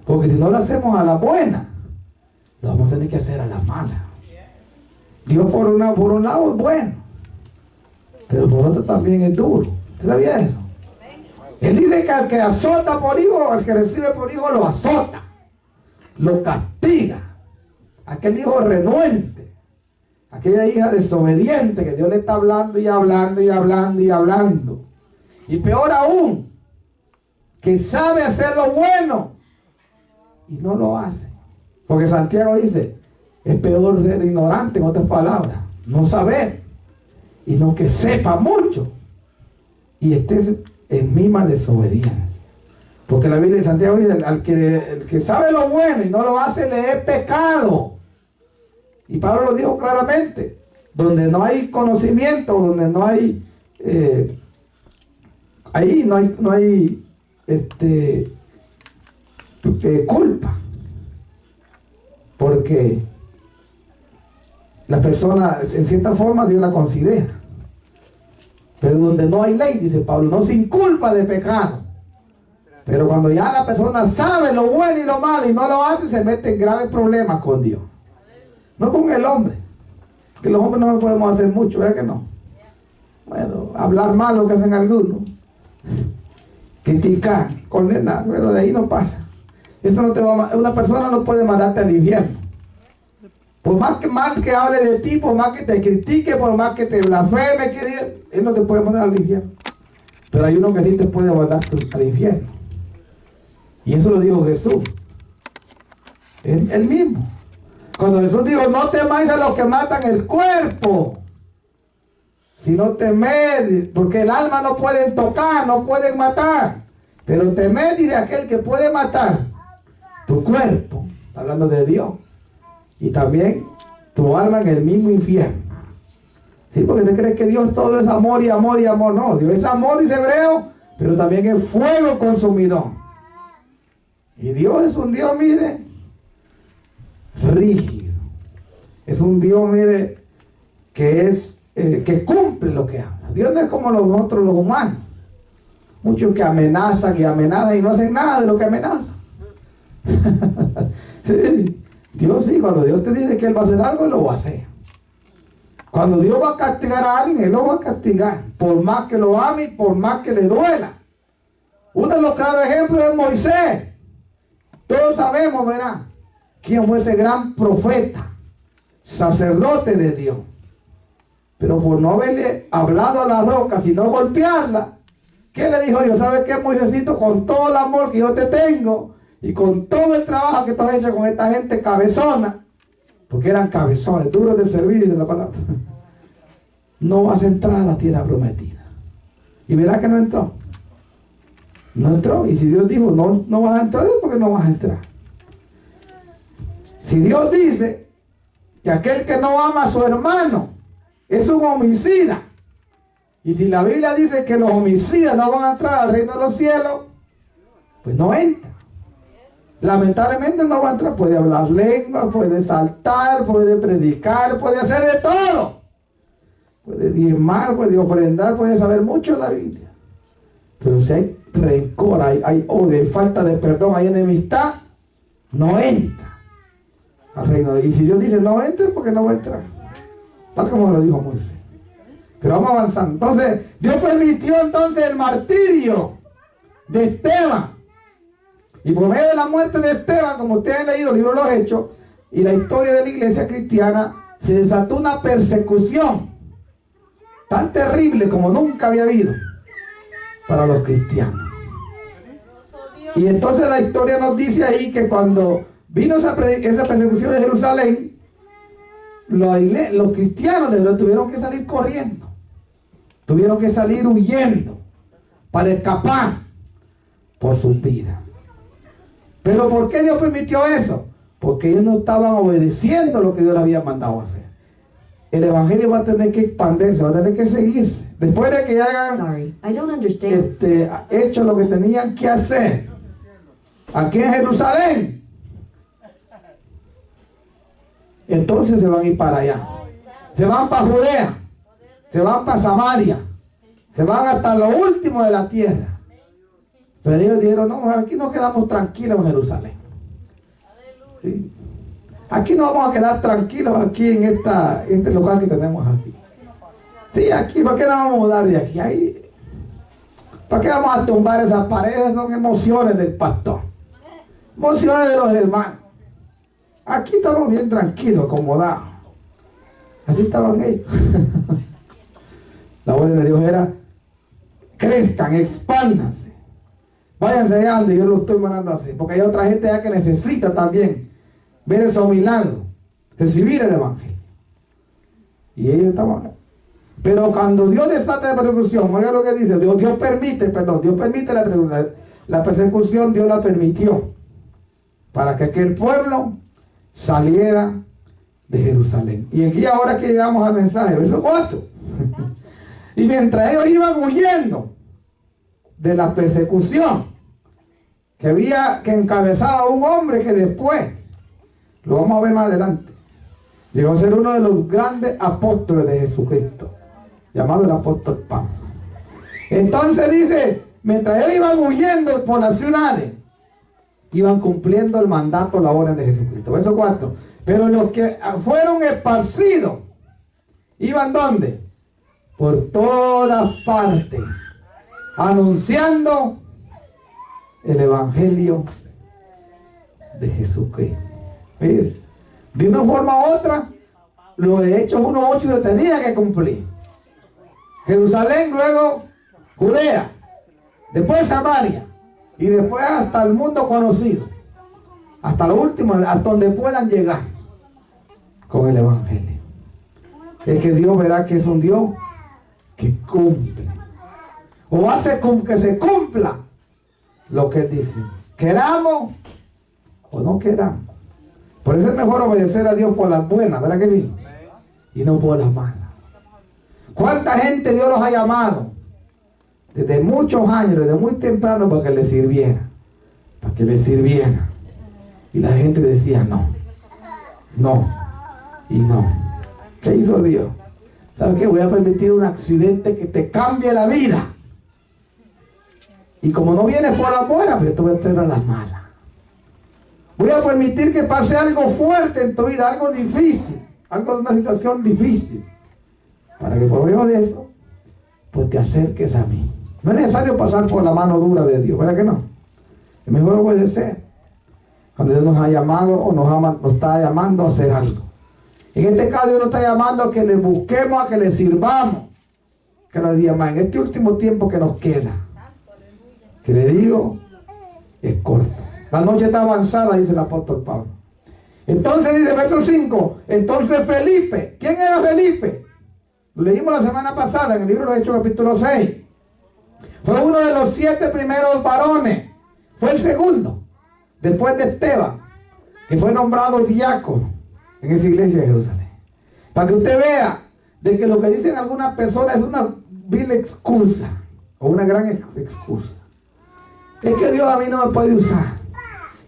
Porque si no lo hacemos a la buena, lo vamos a tener que hacer a la mala. Dios por un lado es bueno, pero por otro también es duro. ¿Usted sabía eso? Él dice que al que azota por hijo, al que recibe por hijo, lo azota, lo castiga. Aquel hijo renuente, aquella hija desobediente que Dios le está hablando y hablando y hablando y hablando. Y peor aún, que sabe hacer lo bueno y no lo hace. Porque Santiago dice, es peor ser ignorante, en otras palabras, no saber, y no que sepa mucho y estés en misma desobediencia. Porque la Biblia de Santiago dice, el que sabe lo bueno y no lo hace, le es pecado. Y Pablo lo dijo claramente, donde no hay conocimiento, donde no hay, ahí no hay culpa. Porque la persona, en cierta forma, Dios la considera. Pero donde no hay ley, dice Pablo, no sin culpa de pecado. Pero cuando ya la persona sabe lo bueno y lo malo y no lo hace, se mete en graves problemas con Dios. No con el hombre, que los hombres no podemos hacer mucho, ¿verdad que no? Bueno, hablar mal lo que hacen algunos, criticar, condenar, pero de ahí no pasa. Eso no te va a, una persona no puede mandarte al infierno. Por más que mal que hable de ti, por más que te critique, por más que te blasfeme, que diga, él no te puede mandar al infierno. Pero hay uno que sí te puede mandar al infierno. Y eso lo dijo Jesús. Él mismo. Cuando Jesús dijo, no temáis a los que matan el cuerpo, sino temed, porque el alma no pueden tocar, no pueden matar, pero temed de aquel que puede matar tu cuerpo, hablando de Dios, y también tu alma en el mismo infierno. ¿Sí? Porque te crees que Dios todo es amor y amor y amor. No, Dios es amor, dice Hebreo, pero también es fuego consumidor. Y Dios es un Dios, mire, rígido. Es un Dios, mire, que cumple lo que habla. Dios no es como nosotros los humanos. Muchos que amenazan y amenazan y no hacen nada de lo que amenazan. Dios sí, cuando Dios te dice que Él va a hacer algo, Él lo va a hacer. Cuando Dios va a castigar a alguien, Él lo va a castigar. Por más que lo ame y por más que le duela. Uno de los claros ejemplos es Moisés. Todos sabemos, ¿verdad?, quién fue ese gran profeta, sacerdote de Dios. Pero por no haberle hablado a la roca, sino golpearla, ¿qué le dijo Dios? ¿Sabes qué, Moisésito? Con todo el amor que yo te tengo y con todo el trabajo que tú has hecho con esta gente cabezona, porque eran cabezones, duros de servir y de la palabra, no vas a entrar a la tierra prometida. Y verás que no entró. No entró. Y si Dios dijo, no vas a entrar, es porque no vas a entrar. Si Dios dice que aquel que no ama a su hermano es un homicida, y si la Biblia dice que los homicidas no van a entrar al reino de los cielos, pues no entra. Lamentablemente no va a entrar. Puede hablar lengua, puede saltar, puede predicar, puede hacer de todo. Puede diezmar, puede ofrendar, puede saber mucho de la Biblia. Pero si hay rencor, hay odio, falta de perdón, hay enemistad, no entra al reino. Y si Dios dice no entre, porque no va a entrar, tal como lo dijo Moisés. Pero vamos avanzando. Entonces Dios permitió entonces el martirio de Esteban, y por medio de la muerte de Esteban, como ustedes han leído el libro de los Hechos y la historia de la iglesia cristiana, se desató una persecución tan terrible como nunca había habido para los cristianos. Y entonces la historia nos dice ahí que cuando vino esa persecución de Jerusalén, los cristianos de verdad tuvieron que salir corriendo, tuvieron que salir huyendo para escapar por sus vidas. Pero ¿por qué Dios permitió eso? Porque ellos no estaban obedeciendo lo que Dios les había mandado hacer. El evangelio va a tener que expandirse, va a tener que seguirse. Después de que hayan hecho lo que tenían que hacer aquí en Jerusalén, entonces se van a ir para allá. Se van para Judea, se van para Samaria, se van hasta lo último de la tierra. Pero ellos dijeron, no, aquí nos quedamos tranquilos en Jerusalén. ¿Sí? Aquí nos vamos a quedar tranquilos aquí en este lugar que tenemos aquí. Sí, aquí, ¿para qué nos vamos a mudar de aquí? Ahí, ¿para qué vamos a tumbar esas paredes? Son emociones del pastor, emociones de los hermanos. Aquí estamos bien tranquilos, acomodados. Así estaban ellos. La orden de Dios era: crezcan, expándanse, váyanse allá donde yo lo estoy mandando así, porque hay otra gente allá que necesita también ver esos milagros, recibir el evangelio. Y ellos estaban. Pero cuando Dios desata de persecución, oiga lo que dice, Dios permite la persecución, Dios la permitió para que aquel pueblo saliera de Jerusalén. Y aquí ahora que llegamos al mensaje, verso 4. Y mientras ellos iban huyendo de la persecución que encabezaba un hombre que después, lo vamos a ver más adelante, llegó a ser uno de los grandes apóstoles de Jesucristo, llamado el apóstol Pablo. Entonces dice, mientras ellos iban huyendo por las ciudades, iban cumpliendo el mandato, la orden de Jesucristo. Verso 4. Pero los que fueron esparcidos, ¿iban dónde? Por todas partes, anunciando el evangelio de Jesucristo. Mire, de una forma u otra, los Hechos 1:8 se tenía que cumplir. Jerusalén, luego Judea, después Samaria, y después hasta el mundo conocido, hasta lo último, hasta donde puedan llegar con el evangelio. Es que Dios verá que es un Dios que cumple, o hace que se cumpla lo que Él dice, queramos o no queramos. Por eso es mejor obedecer a Dios por las buenas, ¿verdad que sí? Y no por las malas. ¿Cuánta gente Dios los ha llamado desde muchos años, desde muy temprano, para que le sirviera? Para que le sirviera. Y la gente decía no, no y no. ¿Qué hizo Dios? ¿Sabes qué? Voy a permitir un accidente que te cambie la vida. Y como no vienes por las buenas, pues yo te voy a traer a las malas. Voy a permitir que pase algo fuerte en tu vida, algo difícil, algo de una situación difícil, para que por medio de eso, pues te acerques a mí. No es necesario pasar por la mano dura de Dios, ¿verdad que no? Es mejor obedecer cuando Dios nos ha llamado o nos está llamando a hacer algo. En este caso Dios nos está llamando a que le busquemos, a que le sirvamos cada día más. En este último tiempo que nos queda, que le digo, es corto. La noche está avanzada, dice el apóstol Pablo. Entonces dice verso 5, entonces Felipe, ¿quién era Felipe? Lo leímos la semana pasada en el libro de los Hechos capítulo 6. Fue uno de los 7 primeros varones. Fue el segundo, después de Esteban, que fue nombrado diácono en esa iglesia de Jerusalén. Para que usted vea de que lo que dicen algunas personas es una vil excusa, o una gran excusa. Es que Dios a mí no me puede usar.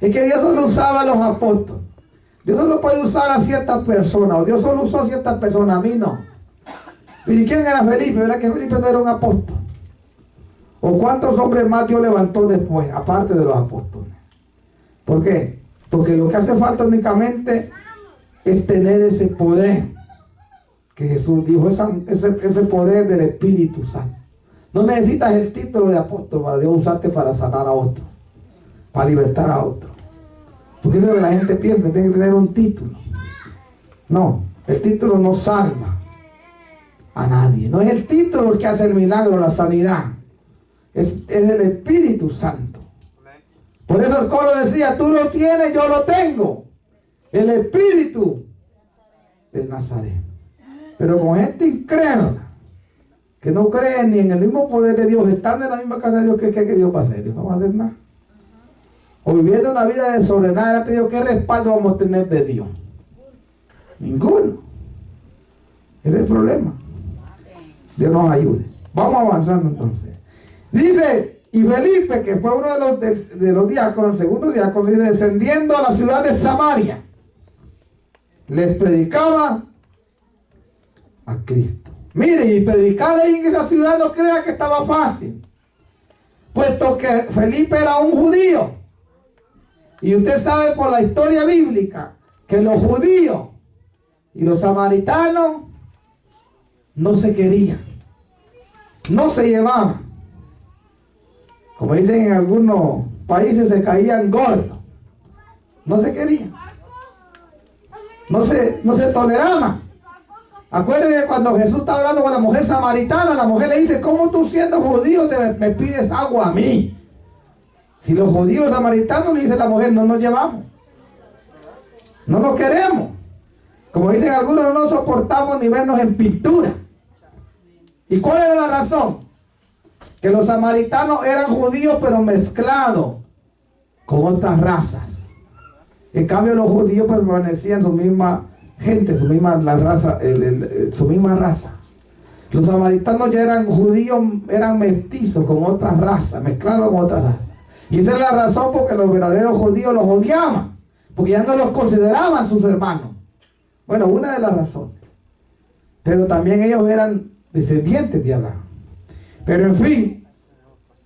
Es que Dios solo usaba a los apóstoles. Dios solo puede usar a ciertas personas, o Dios solo usó a ciertas personas, a mí no. ¿Y quién era Felipe? ¿Verdad que Felipe no era un apóstol? ¿O cuántos hombres más Dios levantó después, aparte de los apóstoles? ¿Por qué? Porque lo que hace falta únicamente es tener ese poder que Jesús dijo, ese poder del Espíritu Santo. No necesitas el título de apóstol para Dios usarte para sanar a otro, para libertar a otro. Porque es lo que la gente piensa, que tiene que tener un título. No, el título no salva a nadie. No es el título el que hace el milagro, la sanidad. Es el Espíritu Santo. Por eso el coro decía, tú lo tienes, yo lo tengo. El Espíritu del Nazareno. Pero con gente incrédula, que no cree ni en el mismo poder de Dios, están en la misma casa de Dios, ¿qué Dios va a hacer? Dios no va a hacer nada. O viviendo una vida desordenada, te digo, ¿qué respaldo vamos a tener de Dios? Ninguno. Ese es el problema. Dios nos ayude. Vamos avanzando entonces. Dice, y Felipe, que fue uno de los diáconos, el segundo diácono, dice, descendiendo a la ciudad de Samaria, les predicaba a Cristo. Mire, y predicar ahí en esa ciudad no crea que estaba fácil, puesto que Felipe era un judío. Y usted sabe por la historia bíblica que los judíos y los samaritanos no se querían, no se llevaban. Como dicen en algunos países, se caían gordos, no se querían, no se toleraban. Acuérdense cuando Jesús está hablando con la mujer samaritana, la mujer le dice: ¿cómo tú siendo judío me pides agua a mí? Si los judíos samaritanos, le dice la mujer, no nos llevamos, no nos queremos. Como dicen algunos, no nos soportamos ni vernos en pintura. ¿Y cuál era la razón? Que los samaritanos eran judíos pero mezclados con otras razas. En cambio los judíos permanecían su misma gente, su misma raza. Los samaritanos ya eran judíos, eran mestizos con otras razas, mezclados con otras razas. Y esa es la razón por que los verdaderos judíos los odiaban, porque ya no los consideraban sus hermanos. Bueno, una de las razones. Pero también ellos eran descendientes de Abraham. Pero en fin,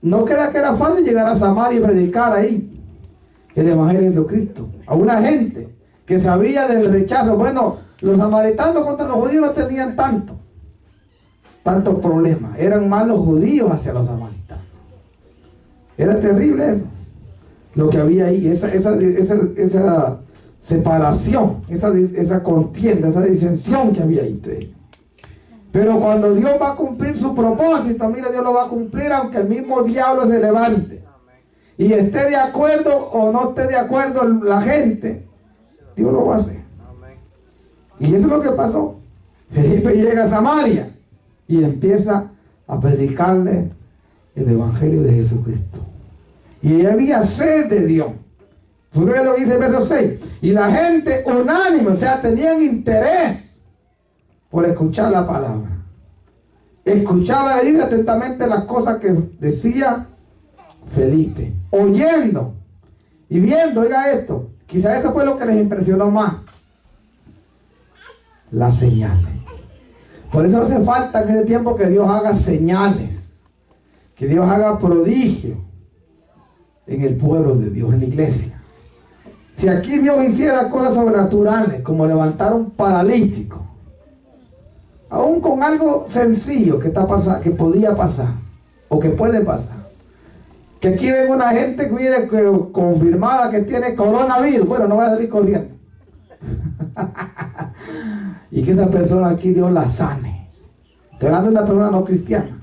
no crea que era fácil llegar a Samaria y predicar ahí el evangelio de Cristo a una gente que sabía del rechazo. Bueno, los samaritanos contra los judíos no tenían tantos problemas. Eran más los judíos hacia los samaritanos. Era terrible eso, lo que había ahí, esa separación, esa contienda, esa disensión que había ahí entre ellos. Pero cuando Dios va a cumplir su propósito, mira, Dios lo va a cumplir aunque el mismo diablo se levante y esté de acuerdo o no esté de acuerdo la gente, Dios lo va a hacer. Y eso es lo que pasó. Felipe llega a Samaria y empieza a predicarle el evangelio de Jesucristo. Y había sed de Dios. Porque lo dice el verso 6. Y la gente unánime, o sea, tenían interés por escuchar la palabra. Escuchaba y atentamente las cosas que decía Felipe. Oyendo y viendo, oiga esto. Quizá eso fue lo que les impresionó más. Las señales. Por eso hace falta en este tiempo que Dios haga señales. Que Dios haga prodigio en el pueblo de Dios, en la iglesia. Si aquí Dios hiciera cosas sobrenaturales, como levantar un paralítico, aún con algo sencillo que podía pasar, o que puede pasar, que aquí ven una gente que viene confirmada que tiene coronavirus, bueno, no va a salir corriendo. Y que esa persona aquí Dios la sane. Estoy hablando de una persona no cristiana.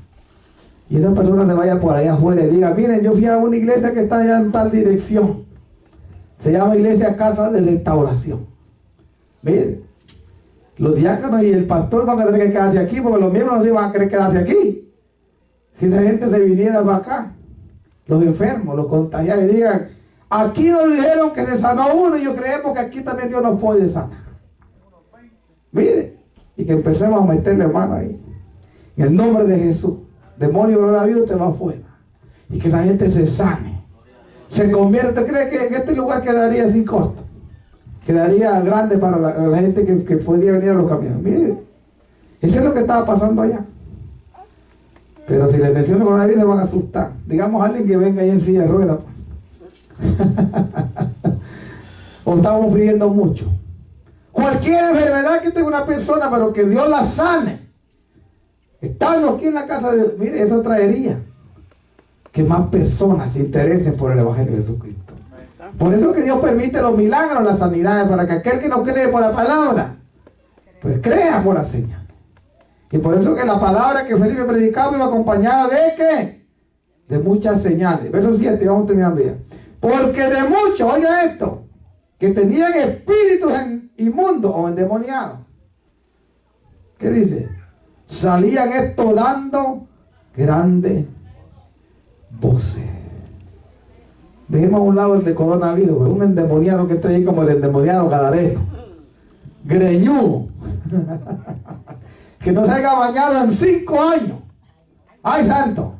Y esa persona se vaya por allá afuera y diga: miren, yo fui a una iglesia que está allá en tal dirección. Se llama Iglesia Casa de Restauración. Miren, los diáconos y el pastor van a tener que quedarse aquí, porque los miembros no se van a querer quedarse aquí. Si esa gente se viniera para acá, los enfermos, los contagiados, y digan: aquí nos dijeron que se sanó uno y yo creemos que aquí también Dios nos puede sanar. Mire, y que empecemos a meterle mano ahí. En el nombre de Jesús. Demonio coronavirus, te va afuera. Y que esa gente se sane. Se convierte. ¿Usted cree que en este lugar quedaría sin costo? Quedaría grande para la gente que podría venir a los caminos. Mire, eso es lo que estaba pasando allá. Pero si les menciono coronavirus, se van a asustar. Digamos a alguien que venga ahí en silla de ruedas. O estamos pidiendo mucho. Cualquier enfermedad que tenga una persona, pero que Dios la sane. Estando aquí en la casa de Dios, mire, eso traería que más personas se interesen por el evangelio de Jesucristo. Por eso que Dios permite los milagros, las sanidades, para que aquel que no cree por la palabra, pues crea por la señal. Y por eso que la palabra que Felipe predicaba iba acompañada de ¿qué? De muchas señales. Verso 7, vamos terminando ya. Porque de muchos, oiga esto, que tenían espíritus inmundos o endemoniados. ¿Qué dice? Salían esto dando grandes voces. Dejemos a un lado el de coronavirus, un endemoniado que está ahí como el endemoniado gadareno, greñudo, que no se haya bañado en 5 años. ¡Ay, santo!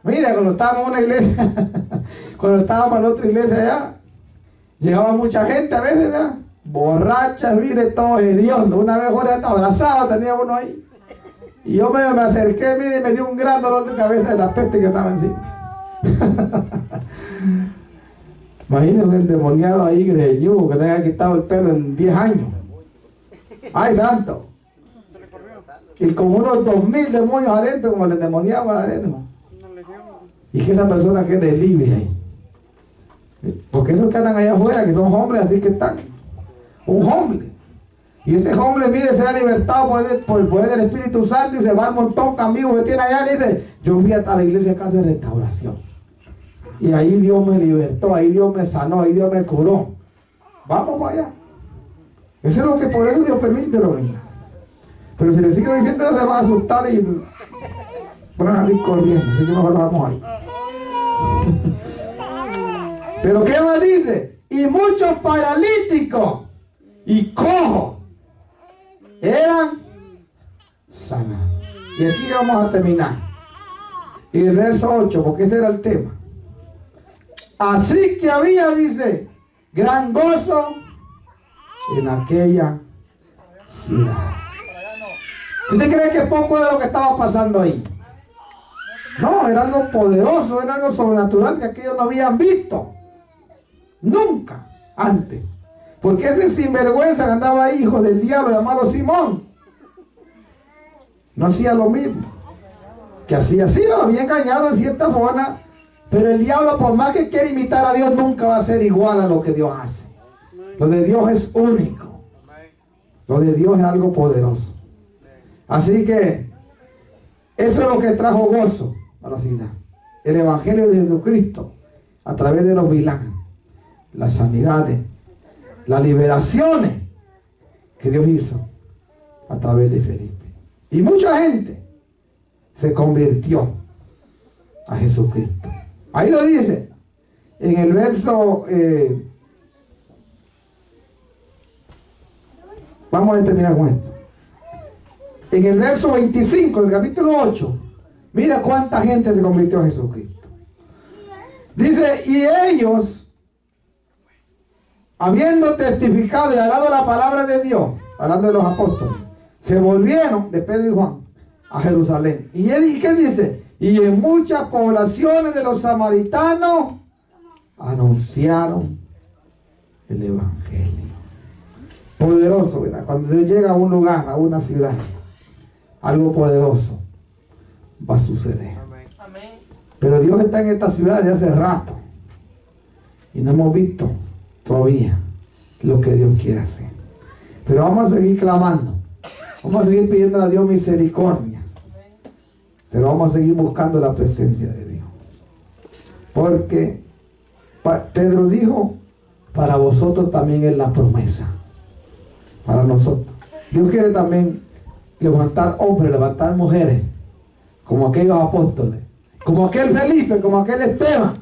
Mira, cuando estábamos en una iglesia, cuando estábamos en otra iglesia allá, llegaba mucha gente a veces, ¿verdad? Borrachas, mire, todos hediondos. Una vez ahora estaba abrazado, tenía uno ahí. Y yo me acerqué, mire, y me dio un gran dolor de cabeza de la peste que estaba encima. Imagínense un endemoniado ahí, greñudo, que tenga quitado el pelo en 10 años. ¡Ay, santo! Y con unos 2000 demonios adentro, como el endemoniado adentro. Y que esa persona quede libre ahí. Porque esos que andan allá afuera, que son hombres, así que están. Un hombre. Y ese hombre, mire, se ha libertado por el poder del Espíritu Santo y se va al montón de amigos que tiene allá y dice, yo fui a la iglesia Casa de Restauración. Y ahí Dios me libertó, ahí Dios me sanó, ahí Dios me curó. Vamos para allá. Eso es lo que por eso Dios permite, lo mismo. Pero si le sigo diciendo, se va a asustar y van a salir corriendo. Así que mejor vamos ahí. Pero ¿qué más dice? Y muchos paralíticos y cojos eran sanados. Y aquí vamos a terminar. Y el verso 8, porque ese era el tema. Así que había, dice, gran gozo en aquella ciudad. ¿Usted cree que poco de lo que estaba pasando ahí? No, era algo poderoso, era algo sobrenatural que aquellos no habían visto. Nunca antes. Porque ese sinvergüenza que andaba ahí, hijo del diablo llamado Simón, no hacía lo mismo. Que hacía, sí, lo había engañado en cierta forma, pero el diablo, por más que quiera imitar a Dios, nunca va a ser igual a lo que Dios hace. Lo de Dios es único. Lo de Dios es algo poderoso. Así que eso es lo que trajo gozo a la ciudad. El Evangelio de Jesucristo, a través de los milagros, las sanidades, las liberaciones que Dios hizo a través de Felipe. Y mucha gente se convirtió a Jesucristo. Ahí lo dice en el verso vamos a terminar con esto. En el verso 25 del capítulo 8, mira cuánta gente se convirtió a Jesucristo. Dice, y ellos, habiendo testificado y hablado la palabra de Dios, hablando de los apóstoles, se volvieron de Pedro y Juan a Jerusalén. ¿Y qué dice? Y en muchas poblaciones de los samaritanos anunciaron el Evangelio. Poderoso, ¿verdad? Cuando Dios llega a un lugar, a una ciudad, algo poderoso va a suceder. Amén. Pero Dios está en esta ciudad desde hace rato y no hemos visto todavía lo que Dios quiere hacer. Pero vamos a seguir clamando, vamos a seguir pidiendo a Dios misericordia, pero vamos a seguir buscando la presencia de Dios, porque Pedro dijo, para vosotros también es la promesa, para nosotros. Dios quiere también levantar hombres, levantar mujeres, como aquellos apóstoles, como aquel Felipe, como aquel Esteban,